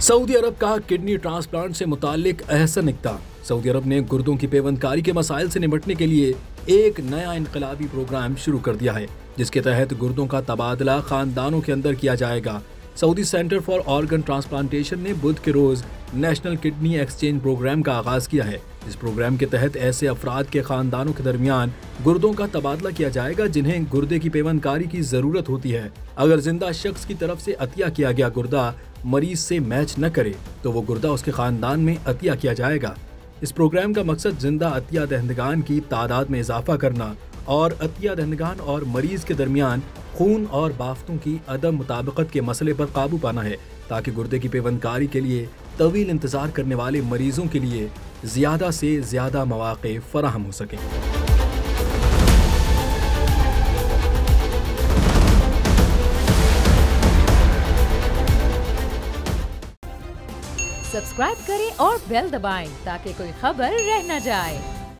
Saudi अरब का kidney transplant से मुताल्लिक Ahsan इक़दाम। Saudi अरब ने गुर्दों की पेवंदकारी के मसाइल से निपटने के लिए एक नया इनकलाबी प्रोग्राम शुरू कर दिया है, जिसके तहत गुर्दों का तबादला खानदानों के अंदर किया जाएगा। Saudi centre for organ transplantation ने बुध के रोज नेशनल किडनी एक्सचेंज प्रोग्राम का आगाज किया है। इस प्रोग्राम के तहत ऐसे अफराद के खानदानों के दरमियान गुर्दों का तबादला किया जाएगा जिन्हें गुर्दे की पेवंदकारी की जरूरत होती है। अगर जिंदा शख्स की तरफ से अतिया किया गया गुर्दा मरीज से मैच न करे तो वो गुर्दा उसके खानदान में अतिया किया जाएगा। इस प्रोग्राम का मकसद जिंदा अतिया दहंदगान की तादाद में इजाफा करना और अतिया दहंदगान और मरीज के दरमियान खून और बाफ्तों की अदम मुताबिकत के मसले पर काबू पाना है, ताकि गुर्दे की पेवंदकारी के लिए तवील इंतजार करने वाले मरीजों के लिए ज्यादा से ज्यादा मौके फराहम हो सकें। सब्सक्राइब करें और बेल दबाएं ताकि कोई खबर रह न जाए।